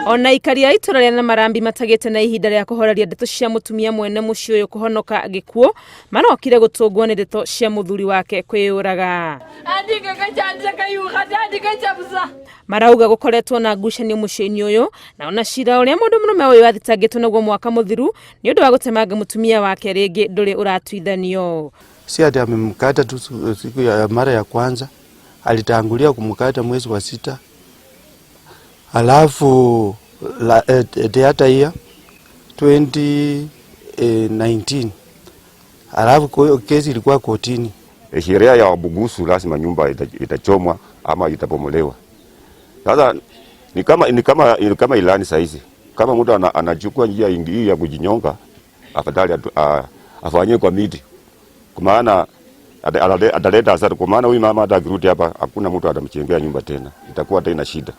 Ona ikari a itura rĩa Namarambi matagĩte na ihinda rĩa kũhoreria ndeto cia mũtumia mwene mũciĩ ũyũ kũhonoka gĩkuũ, marokire gũtũngwo nĩ ndeto cia mũthuri wake kwĩyũraga. Marauga gũkoretwo na ngucanio mũciĩ-inĩ ũyũ, na ona cira ũrĩa mũndũ mũrũme ũyũ athitangĩtwo naguo mwaka mũthiru nĩ ũndũ wa gũtemanga mũtumia wake rĩngĩ ndũrĩ ũratuithanio. Si ati amemkata tu siku ya mara ya kwanza, alitangulia kumkata mwezi wa 6. Alafu hata hiyo 2019. Alafu kesi ilikuwa kotini. Sheria ya Bugusu lazima nyumba itachomwa ama itabomolewa. Sasa ni kama ilani saizi. Kama mtu anachukua njia hii ya kujinyonga, afadhali afanywe kwa miti. Kwa maana ataleta hasara, kwa maana huyu mama atakirudi hapa hakuna mtu atamchengea nyumba tena. Itakuwa tena shida.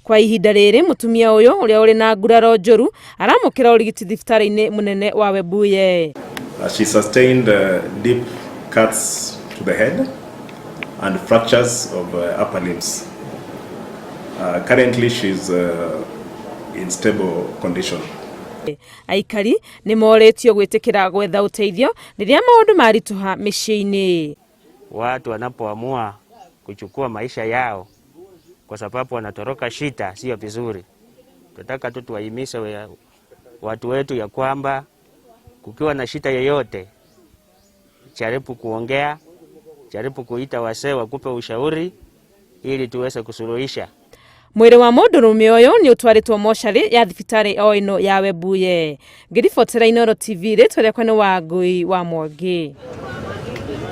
Kwa ihinda rĩrĩ mũtumia ũyũ ũrĩa ũrĩ na nguraro njũru aramũkĩra ũrigiti thibitarĩ-inĩ mũnene wa Webuye. She sustained deep cuts to the head and fractures of upper limbs. Currently she's in stable condition. Aikari nĩ moretio gwĩtĩkĩra gwetha ũteithio rĩrĩa maũndũ maritũha mĩciĩ-inĩ. Watu wanapoamua kuchukua maisha yao kwa sababu wanatoroka shida, sio vizuri. Tunataka tu tuwahimize watu wetu ya kwamba kukiwa na shida yoyote, jaribu kuongea, jaribu kuita wasee wakupe ushauri ili tuweze kusuluhisha. Mwĩrĩ wa mũndũrũme ũyũ nĩ ũtwarĩtwo mocarĩ ya thibitarĩ o ĩno ya Webuye. Ngiribotera NGERO TV rĩtwa rĩakwa nĩ Wangui wa Mwangi.